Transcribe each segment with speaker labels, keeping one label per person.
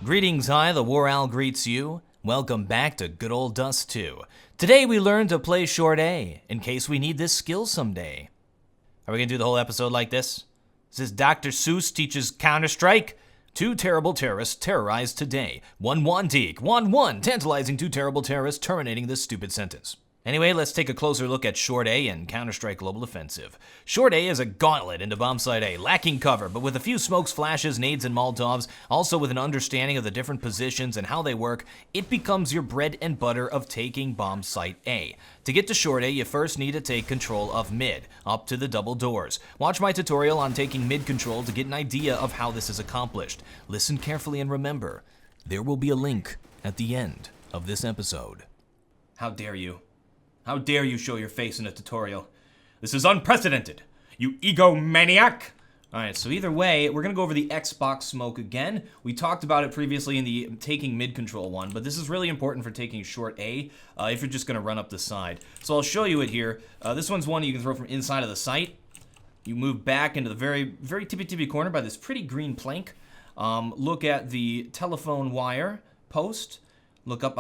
Speaker 1: Greetings, hi, TheWarOwl greets you. Welcome back to good old Dust 2. Today we learn to play short A, in case we need this skill someday. Are we gonna do the whole episode like this? This is Dr. Seuss teaches Counter-Strike. 2 terrible terrorists terrorized today. 1-1 Deke. 1-1 tantalizing 2 terrible terrorists terminating this stupid sentence. Anyway, let's take a closer look at Short A and Counter-Strike Global Offensive. Short A is a gauntlet into bombsite A, lacking cover, but with a few smokes, flashes, nades, and molotovs, also with an understanding of the different positions and how they work, it becomes your bread and butter of taking bombsite A. To get to Short A, you first need to take control of mid, up to the double doors. Watch my tutorial on taking mid control to get an idea of how this is accomplished. Listen carefully and remember, there will be a link at the end of this episode. How dare you? How dare you show your face in a tutorial? This is unprecedented, you egomaniac! Alright, so either way, we're gonna go over the Xbox smoke again. We talked about it previously in the taking mid control one, but this is really important for taking short A if you're just gonna run up the side. So I'll show you it here. This one's one you can throw from inside of the site. You move back into the very tippy corner by this pretty green plank. Look at the telephone wire post. Look up,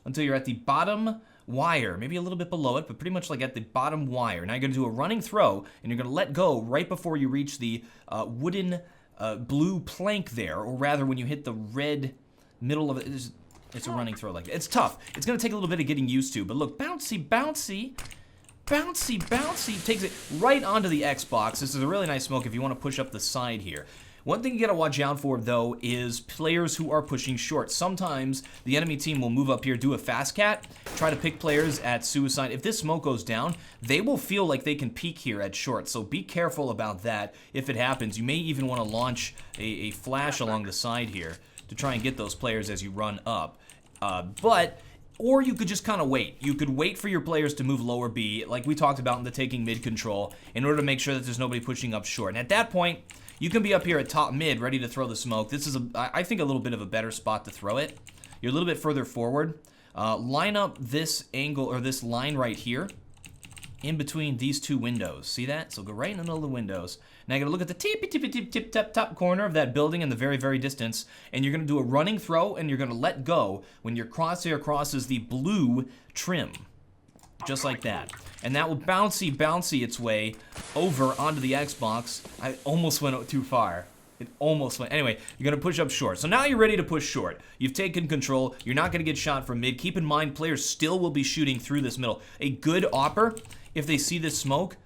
Speaker 1: until you're at the bottom wire, maybe a little bit below it, but pretty much like at the bottom wire. Now you're gonna do a running throw, and you're gonna let go right before you reach the wooden blue plank there, or rather when you hit the red middle of it. It's a running throw like that. It's tough. It's gonna take a little bit of getting used to, but look, bouncy, takes it right onto the Xbox. This is a really nice smoke if you wanna push up the side here. One thing you gotta watch out for, though, is players who are pushing short. Sometimes the enemy team will move up here, do a fast cat, try to pick players at suicide. If this smoke goes down, they will feel like they can peek here at short, so be careful about that if it happens. You may even want to launch a flash along the side here to try and get those players as you run up. Or you could just kind of wait. You could wait for your players to move lower B, like we talked about in the taking mid control, in order to make sure that there's nobody pushing up short. And at that point, you can be up here at top mid, ready to throw the smoke. This is, I think, a little bit of a better spot to throw it. You're a little bit further forward. Line up this angle, or this line right here, in between these 2 windows. See that? So go right in the middle of the windows. Now you're gonna look at the top corner of that building in the very distance, and you're gonna do a running throw, and you're gonna let go when your crosshair crosses the blue trim. Just like that. And that will bouncy its way over onto the Xbox. I almost went too far. It almost went. Anyway, you're gonna push up short. So now you're ready to push short. You've taken control. You're not gonna get shot from mid. Keep in mind, players still will be shooting through this middle. A good opper, if they see this smoke,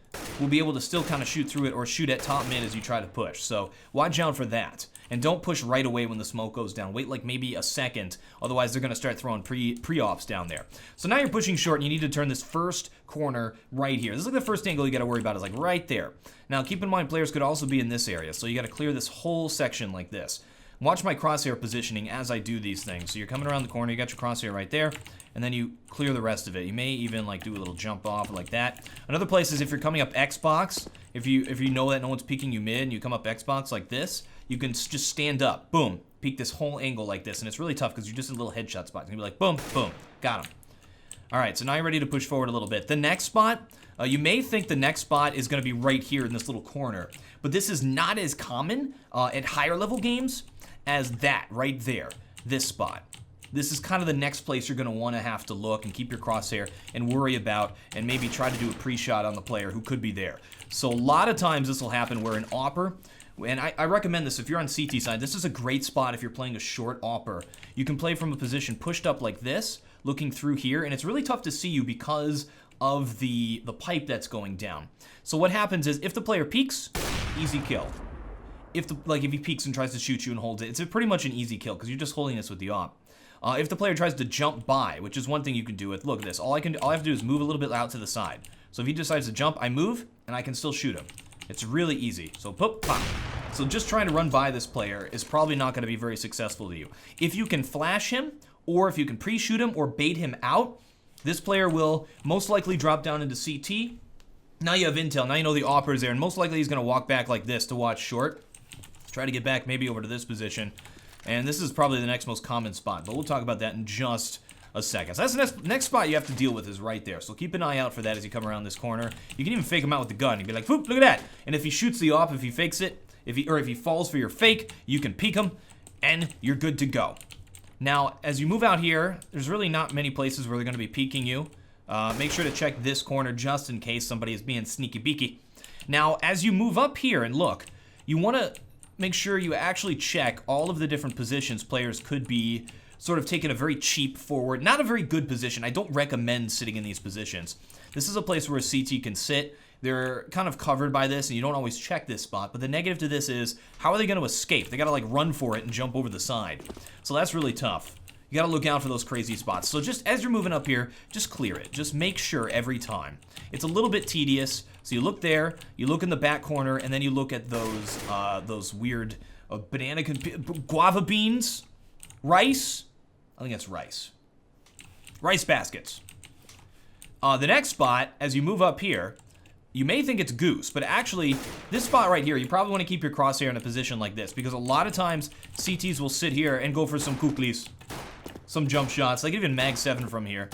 Speaker 1: will be able to still kind of shoot through it or shoot at top mid as you try to push. So watch out for that. And don't push right away when the smoke goes down. Wait like maybe a second, otherwise they're gonna start throwing pre-ops down there. So now you're pushing short and you need to turn this first corner right here. This is like the first angle you gotta worry about, is like right there. Now keep in mind, players could also be in this area, so you gotta clear this whole section like this. Watch my crosshair positioning as I do these things. So you're coming around the corner, you got your crosshair right there, and then you clear the rest of it. You may even like do a little jump off like that. Another place is if you're coming up Xbox, if you know that no one's peeking you mid and you come up Xbox like this, you can just stand up, boom, peek this whole angle like this, and it's really tough because you're just in a little headshot spot. You're gonna be like, boom, boom, got him. All right, so now you're ready to push forward a little bit. The next spot, you may think the next spot is gonna be right here in this little corner, but this is not as common at higher level games as that right there, this spot. This is kind of the next place you're gonna wanna have to look and keep your crosshair and worry about, and maybe try to do a pre-shot on the player who could be there. So a lot of times this will happen where an opper, and I recommend this if you're on CT side, this is a great spot if you're playing a short opper. You can play from a position pushed up like this, looking through here, and it's really tough to see you because of the pipe that's going down. So what happens is, if the player peeks, easy kill. If he peeks and tries to shoot you and holds it, it's pretty much an easy kill because you're just holding this with the op. If the player tries to jump by, which is one thing you can do with, look at this, all I have to do is move a little bit out to the side. So if he decides to jump, I move, and I can still shoot him. It's really easy. So pop, pop. So just trying to run by this player is probably not going to be very successful to you. If you can flash him, or if you can pre-shoot him or bait him out, this player will most likely drop down into CT. Now you have intel. Now you know the opper is there, and most likely he's going to walk back like this to watch short. Try to get back maybe over to this position. And this is probably the next most common spot, but we'll talk about that in just a second. So that's the next spot you have to deal with, is right there. So keep an eye out for that as you come around this corner. You can even fake him out with the gun. You'd be like, whoop, look at that. And if he shoots the op, if he fakes it, if he falls for your fake, you can peek him and you're good to go. Now, as you move out here, there's really not many places where they're going to be peeking you. Make sure to check this corner just in case somebody is being sneaky beaky. Now, as you move up here and look, you want to make sure you actually check all of the different positions players could be sort of taking a very cheap forward, not a very good position. I don't recommend sitting in these positions. This is a place where a CT can sit. They're kind of covered by this, and you don't always check this spot. But the negative to this is, how are they going to escape? They got to like run for it and jump over the side. So that's really tough. You got to look out for those crazy spots. So just as you're moving up here, just clear it. Just make sure every time. It's a little bit tedious. So you look there, you look in the back corner, and then you look at those weird guava beans, rice. I think that's rice. Rice baskets. The next spot, as you move up here, you may think it's goose, but actually, this spot right here, you probably want to keep your crosshair in a position like this, because a lot of times, CTs will sit here and go for some kuklis, some jump shots. They can even mag 7 from here,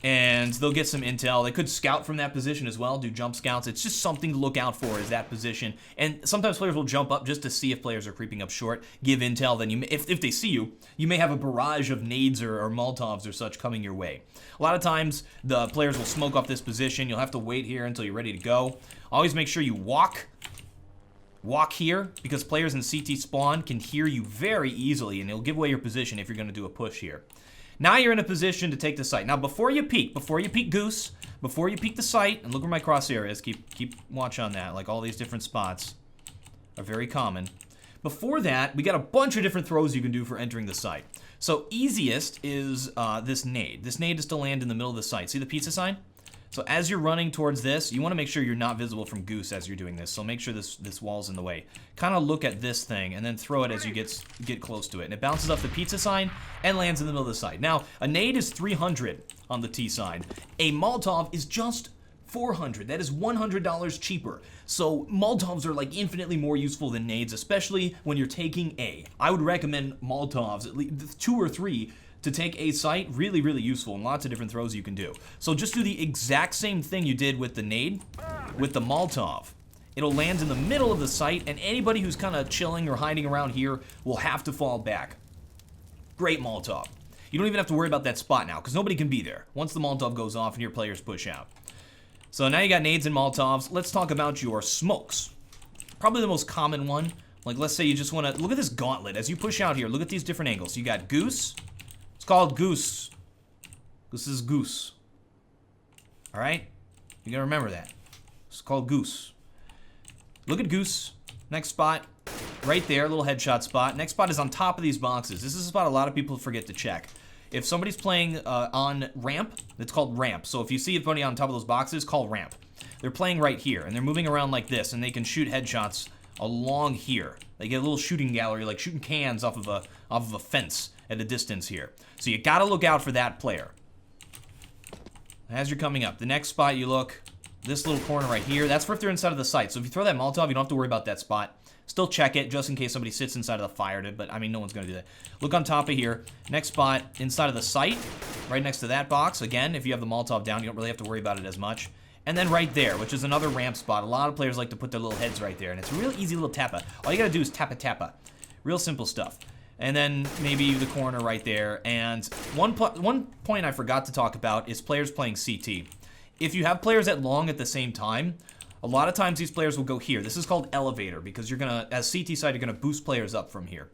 Speaker 1: and they'll get some intel. They could scout from that position as well, do jump scouts. It's just something to look out for, is that position. And sometimes players will jump up just to see if players are creeping up short, give intel. Then if they see you, you may have a barrage of nades or molotovs or such coming your way. A lot of times, the players will smoke off this position. You'll have to wait here until you're ready to go. Always make sure you walk here, because players in CT spawn can hear you very easily, and it'll give away your position if you're going to do a push here. Now you're in a position to take the site. Now before you peek Goose, before you peek the site, and look where my crosshair is, keep watch on that, like all these different spots are very common. Before that, we got a bunch of different throws you can do for entering the site. So easiest is this nade. This nade is to land in the middle of the site. See the pizza sign? So as you're running towards this, you want to make sure you're not visible from Goose as you're doing this. So make sure this wall's in the way. Kind of look at this thing and then throw it as you get close to it. And it bounces off the pizza sign and lands in the middle of the site. Now, a nade is 300 on the T side. A Molotov is just 400. That is $100 cheaper. So Molotovs are like infinitely more useful than nades, especially when you're taking A. I would recommend Molotovs, at least 2 or 3, to take a site. Really, really useful, and lots of different throws you can do. So just do the exact same thing you did with the nade, with the Molotov. It'll land in the middle of the site, and anybody who's kind of chilling or hiding around here will have to fall back. Great Molotov. You don't even have to worry about that spot now, because nobody can be there once the Molotov goes off and your players push out. So now you got nades and Molotovs. Let's talk about your smokes. Probably the most common one. Like, let's say you just want to look at this gauntlet. As you push out here, look at these different angles. You got Goose. It's called Goose. This is Goose. All right? You gotta remember that. It's called Goose. Look at Goose. Next spot, right there, little headshot spot. Next spot is on top of these boxes. This is a spot a lot of people forget to check. If somebody's playing on ramp, it's called ramp. So if you see somebody on top of those boxes, call ramp. They're playing right here, and they're moving around like this, and they can shoot headshots along here. They get a little shooting gallery, like shooting cans off of a fence at a distance here. So you gotta look out for that player. As you're coming up, the next spot you look, this little corner right here, that's for if they're inside of the site. So if you throw that Molotov, you don't have to worry about that spot. Still check it, just in case somebody sits inside of the fire, but I mean, no one's gonna do that. Look on top of here. Next spot, inside of the site, right next to that box. Again, if you have the Molotov down, you don't really have to worry about it as much. And then right there, which is another ramp spot. A lot of players like to put their little heads right there, and it's a real easy little tappa. All you gotta do is tappa. Real simple stuff. And then maybe the corner right there. And one point I forgot to talk about is players playing CT. If you have players at long at the same time, a lot of times these players will go here. This is called elevator, because you're gonna, as CT side, you're gonna boost players up from here.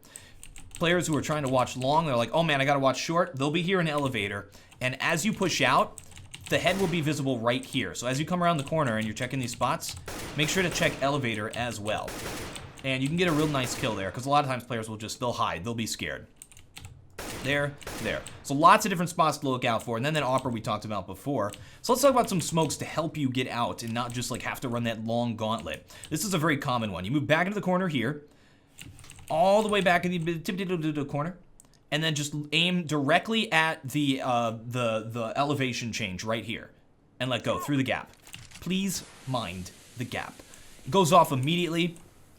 Speaker 1: Players who are trying to watch long, they're like, oh man, I gotta watch short. They'll be here in elevator. And as you push out, the head will be visible right here. So as you come around the corner and you're checking these spots, make sure to check elevator as well. And you can get a real nice kill there, because a lot of times players will just, they'll hide, they'll be scared. There. So lots of different spots to look out for, and then that opera we talked about before. So let's talk about some smokes to help you get out and not just like have to run that long gauntlet. This is a very common one. You move back into the corner here, all the way back in the corner, and then just aim directly at the elevation change right here, and let go through the gap. Please mind the gap. It goes off immediately.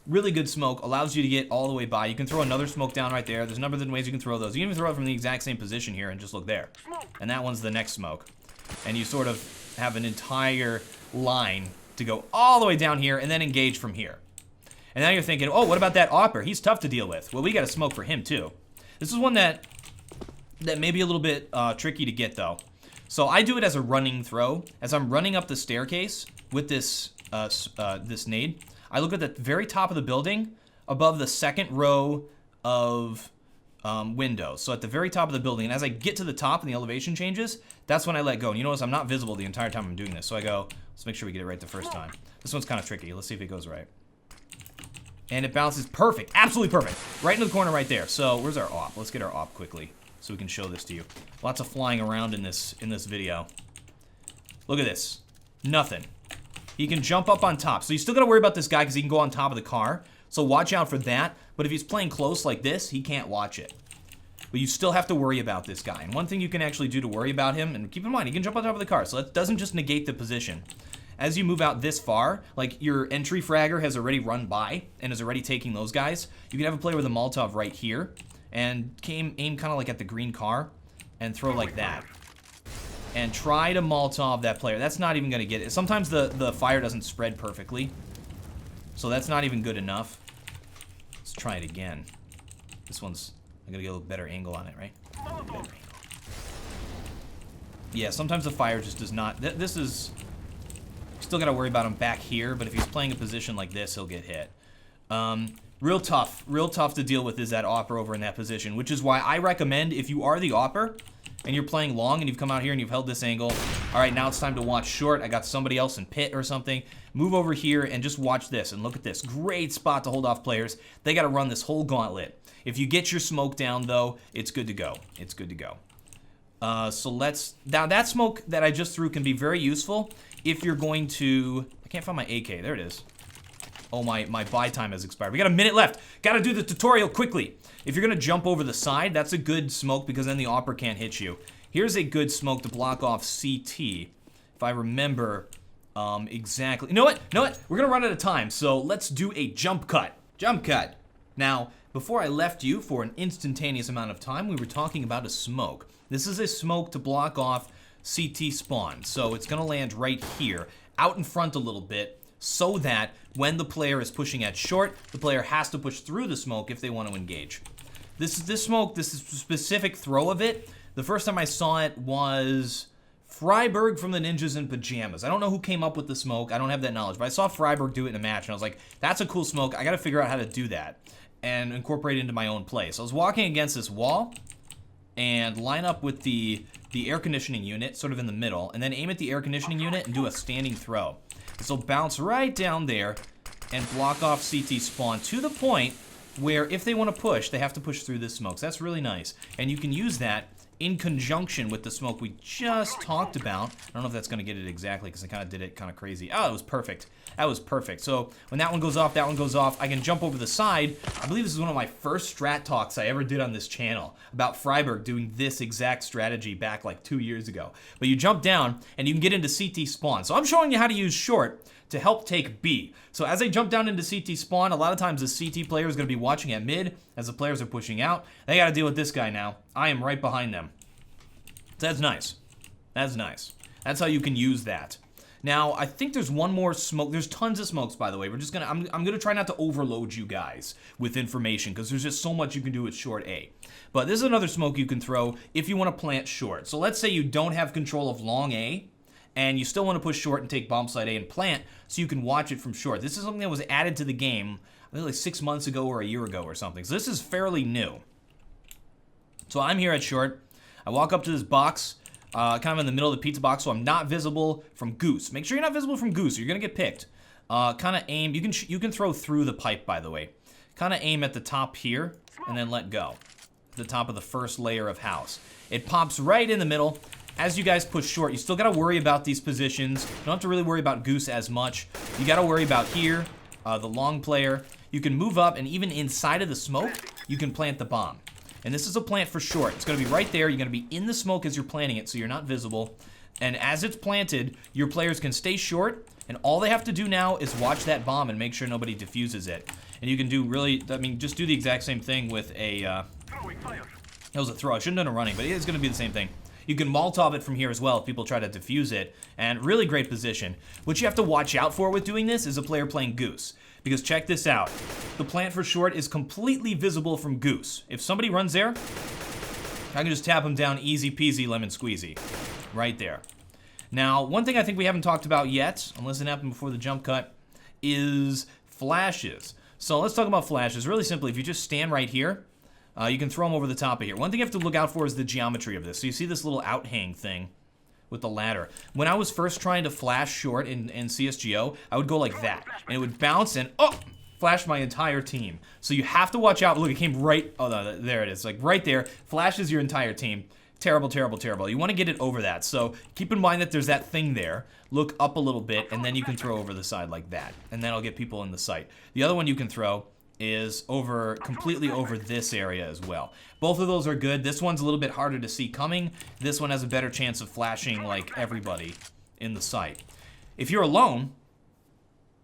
Speaker 1: Really good smoke, allows you to get all the way by. You can throw another smoke down right there. There's a number of different ways you can throw those. You can even throw it from the exact same position here and just look there. And that one's the next smoke. And you sort of have an entire line to go all the way down here and then engage from here. And now you're thinking, oh, what about that Opper? He's tough to deal with. Well, we got a smoke for him too. This is one that may be a little bit tricky to get though. So I do it as a running throw. As I'm running up the staircase with this this nade, I look at the very top of the building above the second row of windows. So at the very top of the building, and as I get to the top and the elevation changes, that's when I let go. And you notice I'm not visible the entire time I'm doing this. So I go, let's make sure we get it right the first time. This one's kind of tricky. Let's see if it goes right. And it bounces perfect, absolutely perfect. Right into the corner right there. So where's our op? Let's get our op quickly so we can show this to you. Lots of flying around in this video. Look at this, nothing. He can jump up on top. So you still gotta worry about this guy because he can go on top of the car. So watch out for that. But if he's playing close like this, he can't watch it. But you still have to worry about this guy. And one thing you can actually do to worry about him, and keep in mind, he can jump on top of the car. So that doesn't just negate the position. As you move out this far, like your entry fragger has already run by and is already taking those guys, you can have a player with a Molotov right here and aim kind of like at the green car and throw like that. And try to Molotov that player. That's not even going to get it. Sometimes the fire doesn't spread perfectly. So that's not even good enough. Let's try it again. This one's, I'm going to get a little better angle on it, right? Better angle. Yeah, sometimes the fire just does not, this is... Still got to worry about him back here, but if he's playing a position like this, he'll get hit. Real tough to deal with is that Opper over in that position, which is why I recommend if you are the Opper and you're playing long and you've come out here and you've held this angle, all right, now it's time to watch short. I got somebody else in pit or something. Move over here and just watch this and look at this. Great spot to hold off players. They got to run this whole gauntlet. If you get your smoke down, though, it's good to go. It's good to go. So let's, now that smoke that I just threw can be very useful if you're going to, I can't find my AK, there it is. Oh, my buy time has expired. We got a minute left. Gotta do the tutorial quickly. If you're gonna jump over the side, that's a good smoke because then the Opper can't hit you. Here's a good smoke to block off CT, if I remember exactly. You know what? We're gonna run out of time, so let's do a jump cut. Jump cut. Now, before I left you for an instantaneous amount of time, we were talking about a smoke. This is a smoke to block off CT spawn. So it's gonna land right here, out in front a little bit, so that when the player is pushing at short, the player has to push through the smoke if they want to engage. This smoke, this is a specific throw of it. The first time I saw it was Freiberg from the Ninjas in Pajamas. I don't know who came up with the smoke, I don't have that knowledge, but I saw Freiberg do it in a match and I was like, that's a cool smoke, I gotta figure out how to do that and incorporate it into my own play. So I was walking against this wall and line up with the air conditioning unit sort of in the middle and then aim at the air conditioning unit and do a standing throw. So bounce right down there and block off CT spawn to the point where if they want to push, they have to push through this smoke. So that's really nice. And you can use that in conjunction with the smoke we just talked about. I don't know if that's going to get it exactly because I kind of did it kind of crazy. Oh, it was perfect. That was perfect. So when that one goes off, I can jump over the side. I believe this is one of my first strat talks I ever did on this channel about Freiberg doing this exact strategy back like 2 years ago. But you jump down and you can get into CT spawn. So I'm showing you how to use short to help take B. So as I jump down into CT spawn, a lot of times the CT player is going to be watching at mid as the players are pushing out. They got to deal with this guy now. I am right behind them. That's nice. That's nice. That's how you can use that. Now, I think there's one more smoke. There's tons of smokes, by the way. We're just gonna, I'm gonna try not to overload you guys with information because there's just so much you can do with short A. But this is another smoke you can throw if you want to plant short. So let's say you don't have control of long A and you still want to push short and take bombsite A and plant so you can watch it from short. This is something that was added to the game, I think like 6 months ago or a year ago or something. So this is fairly new. So I'm here at short. I walk up to this box, kind of in the middle of the pizza box, so I'm not visible from Goose. Make sure you're not visible from Goose, or you're gonna get picked. Kind of aim. You can throw through the pipe, by the way. Kind of aim at the top here, and then let go. The top of the first layer of house. It pops right in the middle. As you guys push short, you still gotta worry about these positions. You don't have to really worry about Goose as much. You gotta worry about here, the long player. You can move up, and even inside of the smoke, you can plant the bomb. And this is a plant for short. It's gonna be right there. You're gonna be in the smoke as you're planting it, so you're not visible. And as it's planted, your players can stay short, and all they have to do now is watch that bomb and make sure nobody defuses it. And you can do really, I mean, just do the exact same thing with a, that was a throw. I shouldn't have done a running, but it's gonna be the same thing. You can Molotov it from here as well if people try to defuse it, and really great position. What you have to watch out for with doing this is a player playing Goose, because check this out. The plant for short is completely visible from Goose. If somebody runs there, I can just tap them down easy peasy lemon squeezy, right there. Now, one thing I think we haven't talked about yet, unless it happened before the jump cut, is flashes. So let's talk about flashes. Really simply, if you just stand right here, you can throw them over the top of here. One thing you have to look out for is the geometry of this. So you see this little outhang thing with the ladder. When I was first trying to flash short in CSGO, I would go like that, and it would bounce and, flash my entire team. So you have to watch out. Look, it came right, oh, no, there it is, like right there, flashes your entire team. Terrible, terrible, terrible. You want to get it over that. So keep in mind that there's that thing there. Look up a little bit, and then you can throw over the side like that. And that'll get people in the sight. The other one you can throw is completely over this area as well. Both of those are good. This one's a little bit harder to see coming. This one has a better chance of flashing like everybody in the sight. If you're alone,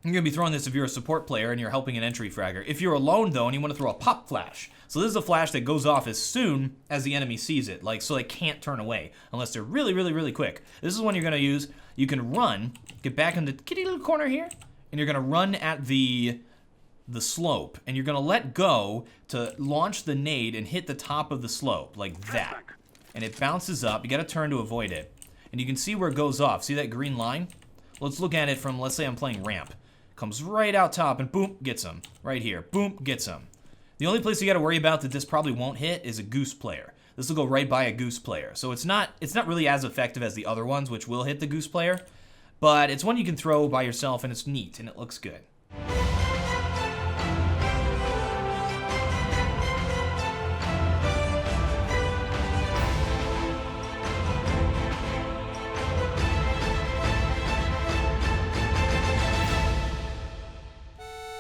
Speaker 1: you're going to be throwing this if you're a support player and you're helping an entry fragger. If you're alone, though, and you want to throw a pop flash. So this is a flash that goes off as soon as the enemy sees it, like so they can't turn away unless they're really, really, really quick. This is one you're going to use. You can run, get back in the kitty little corner here, and you're going to run at the slope, and you're going to let go to launch the nade and hit the top of the slope, like that. And it bounces up. You got to turn to avoid it. And you can see where it goes off. See that green line? Let's look at it from, let's say I'm playing ramp. Comes right out top and boom, gets him. Right here, boom, gets him. The only place you gotta worry about that this probably won't hit is a Goose player. This will go right by a Goose player. So it's not really as effective as the other ones, which will hit the Goose player, but it's one you can throw by yourself and it's neat and it looks good.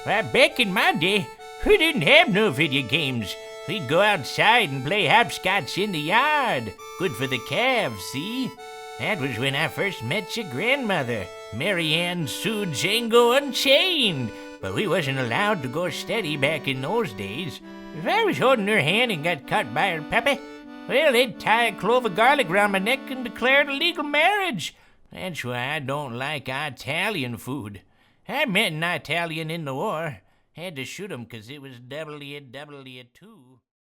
Speaker 2: Well, back in my day, we didn't have no video games. We'd go outside and play hopscotch in the yard. Good for the calves, see? That was when I first met your grandmother, Mary Ann Sue Django Unchained. But we wasn't allowed to go steady back in those days. If I was holding her hand and got caught by her puppy, well, they'd tie a clove of garlic around my neck and declare it a legal marriage. That's why I don't like Italian food. I met an Italian in the war. Had to shoot him 'cause it was doubly a too.